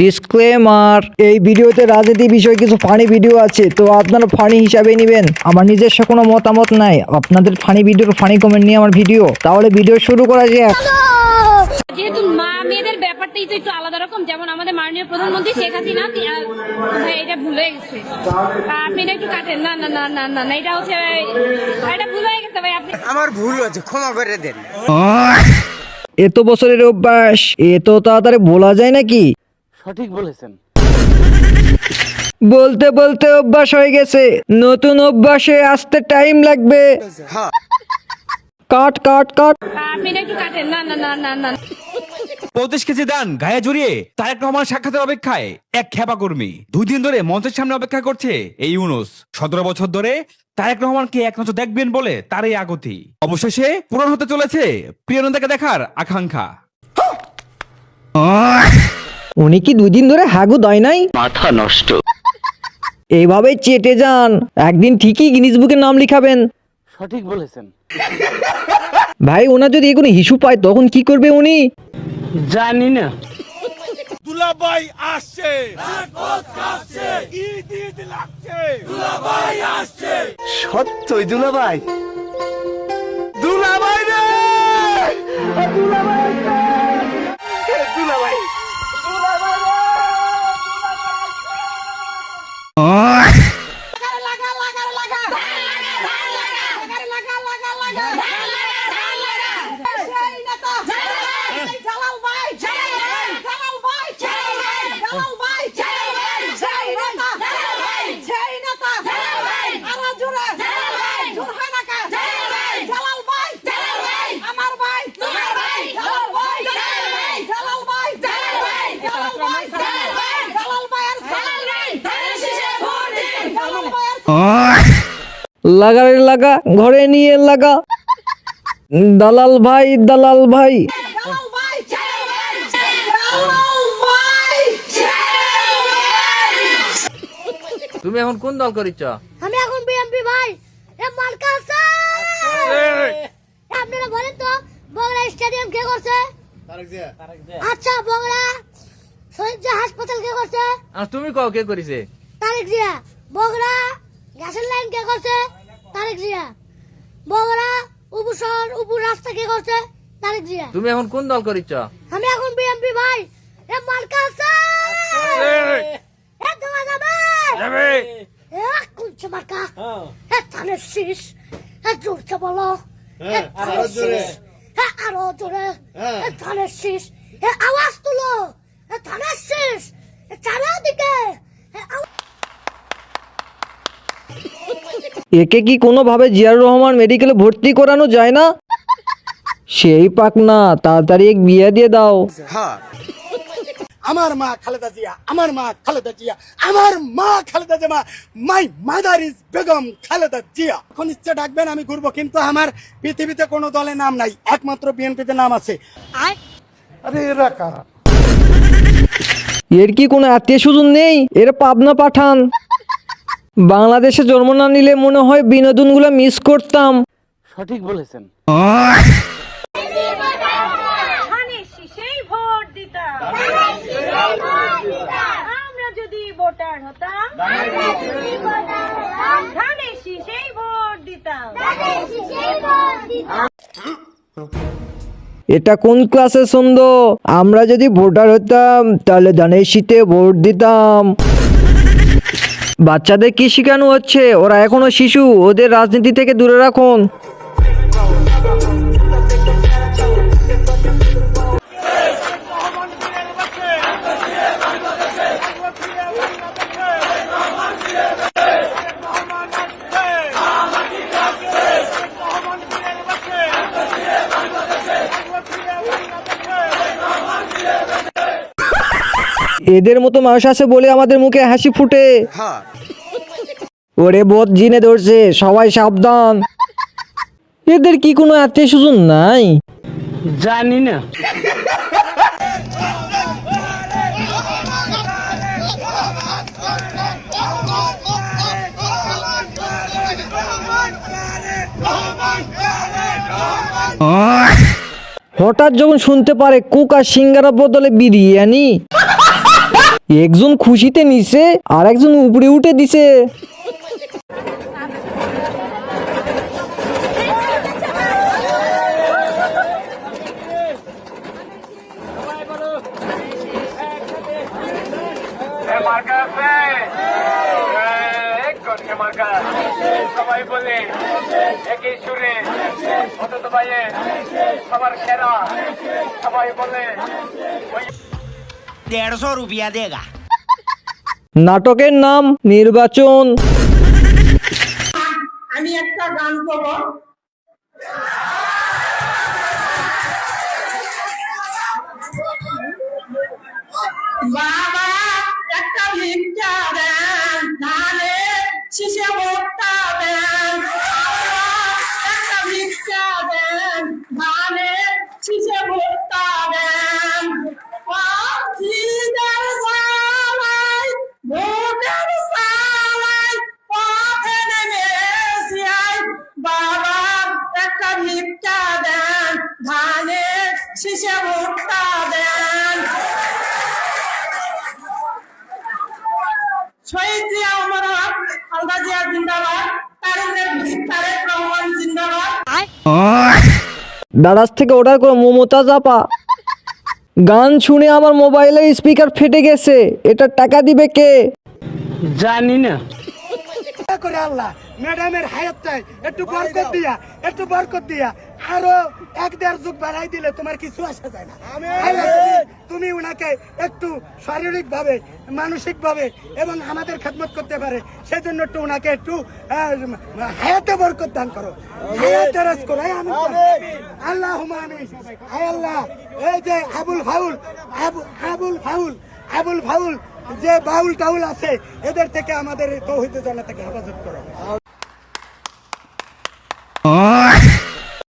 Disclaimer, এই ভিডিওতে রাজনীতি বিষয়ে কিছু ফানি ভিডিও আছে, তো আপনারা ফানি হিসাবে নেবেন। আমার নিজস্ব কোনো মতামত নাই। আপনাদের ফানি ভিডিওর ফানি কমেন্ট নিয়ে আমার ভিডিও। তাহলে ভিডিও শুরু করা যাক। যেহেতু মা মেয়েদের ব্যাপারটাই তো একটু আলাদা রকম, যেমন আমাদের মাননীয় প্রধানমন্ত্রী শেখ হাসিনা, এটা ভুল হয়ে গেছে। আপনি এটা একটু কাটেন। না না না না না না, এটা হচ্ছে এটা ভুল হয়ে গেছে ভাই। আপনি আমার ভুল হয়েছে, ক্ষমা করে দেন। এত বছরের অভ্যাস, এত তাড়াতাড়ি বলা যায় নাকি? সঠিক বলেছেন। বলতে বলতে অভ্যাস হয়ে গেছে, নতুন অভ্যাসে আসতে টাইম লাগবে। হ্যাঁ, কাট কাট কাট। আপনি এটা একটু কাটেন। না না না না না। 35 কেজি দান গায়ে জড়িয়ে তারেক রহমান সাক্ষাতের অপেক্ষায় এক খেপা কর্মী 2 দিন ধরে মঞ্চের সামনে অপেক্ষা করছে। এই ইউনুস 17 বছর ধরে তারেক রহমানকে এক নজর দেখবেন বলে তার এই আগতি অবশেষে পূরণ হতে চলেছে প্রিয় নেতাকে দেখার আকাঙ্ক্ষা। উনি কি 2 দিন ধরে হাগু দেয় নাই? মাথা নষ্ট। এইভাবে চেটে যান, একদিন ঠিকই গিনিস বুকে নাম লিখাবেন। সঠিক বলেছেন। ভাই, ওনার যদি কোনো ইস্যু পায় তখন কি করবে উনি? জানি না। দুলাভাই আসছে, ঈদ ঈদ লাগছে, দুলাভাই আসছে, সত্যই দুলাভাই। দুলাভাই রে, দুলাভাই রে, দুলাভাই, দুলাভাই রে। লাগারে লাগা, ঘরে নিয়ে লাগা। দালাল ভাই, দালাল ভাই। তুমি এখন কোন দল করিচ্ছ? আমি এখন বিএমপি ভাই। এ মার্কা আছে। আপনারা বলেন তো বগড়া স্টেডিয়াম কে করছে? তারেক জিয়া। আচ্ছা, বগড়া শহীদ হাসপাতাল কে করছে? আর তুমি কও কে করিছে? তারেক জিয়া। বগড়া গ্যাসের লাইন কে করছে? তারেক জিয়া। বগড়া উপশহর উপর রাস্তা কে করছে? তারেক জিয়া। তুমি এখন কোন দল করিচ্ছ? আমি এখন বিএমপি ভাই। এ মার্কা আছে। এ দেওয়া যাবে। এ কুঞ্চে মার্কা। এ ধানের শীষ। এ জোরছে বলো। এ ধানের শীষ। এ আরো জোরে। এ ধানের শীষ। এ আওয়াজ তুলো। এ ধানের শীষ। এ চারিদিকে। একে কি কোনোভাবে জিয়াউর রহমান মেডিকেলে ভর্তি করানো যায় না? সেই পাক না, তাড়াতাড়ি এক বিয়ে দিয়ে দাও। হ্যাঁ, আমার মা খালেদা জিয়া, আমার মা খালেদা জিয়া, আমার মা Khaleda Zia, my mother is Begum Khaleda Zia. এখন ইচ্ছে ডাকবেন আমি ঘুরবো, কিন্তু আমার পৃথিবীতে কোনো দলে নাম নাই, একমাত্র বিএনপিতে নাম আছে। আরে এরা কারা? এর কি কোনো আত্মীয় স্বজন নেই? এর পাবনা পাঠান। বাংলাদেশে জন্ম না নিলে মনে হয় বিনোদনগুলো মিস করতাম। সঠিক বলেছেন। আমরা যদি ভোটার হতাম, ধানের শীষেই ভোট দিতাম। এটা কোন ক্লাসে ছন্দ? আমরা যদি ভোটার হতাম তাহলে ধানের শীতে ভোট দিতাম। বাচ্চাদের কি শেখানো হচ্ছে? ওরা এখনো শিশু, ওদের রাজনীতি থেকে দূরে রাখুন। এদের মতো মানুষ আছে বলে আমাদের মুখে হাসি ফুটে। হ্যাঁ। ওরে বোধ জিনে ধরছে, সবাই সাবধান। এদের কি কোনো আত্মীয় স্বজন নাই? জানি না। হঠাৎ যখন শুনতে পারে কুক আর সিঙ্গারা বদলে বিরিয়ানি, একজন খুশিতে নিছে আর একজন উপরে উঠে দিছে। সবাই বলে একই সুরে অন্তত ভাইয়ে সবার সেরা সবাই বলে 150 रुपया देगा। নাটকের নাম নির্বাচন। আমি একটা গান করব। বাবা একটা ভিক্ষা দেন, ধানে শীষে ভোটটা দেন। বাবা একটা ভিক্ষা দেন, ধানে শীষে ভোটটা দেন। পাখিদের জ্বালায়, ভোটের জ্বালায়, পথে নেমেছি আই। বাবা একটা ভিক্ষা দেন, ধানে শীষে ভোটটা দেন। শহীদ জিয়া অমরনাথ, খালেদা জিয়া জিন্দাবাদ, তারেক রহমান জিন্দাবাদ। দারাজ থেকে অর্ডার করো মমতাজ আপা। গান শুনে আমার মোবাইলে স্পিকার ফেটে গেছে, এটা টাকা দিবে কে? জানি না। দয়া করে আল্লাহ ম্যাডামের হায়াতটাই একটু বরকত দিয়া আরো 1-1.5 যুগ বাড়াই দিলে তোমার কিছু আসা যায় না। আল্লাহ, তুমি উনাকে একটু শারীরিক ভাবে, মানসিক ভাবে এবং আমাদের খেদমত করতে পারে, সেই জন্য একটু উনাকে একটু হায়াতে বরকত দান করো, হায়াতে রাজ করো। আল্লাহুম্মা আমিন। হায় আল্লাহ, এই যে আবুল ফাউল যে বাউল টাউল আছে, এদের থেকে আমাদের তৌহিদ জান্নাত থেকে হেফাজত করো।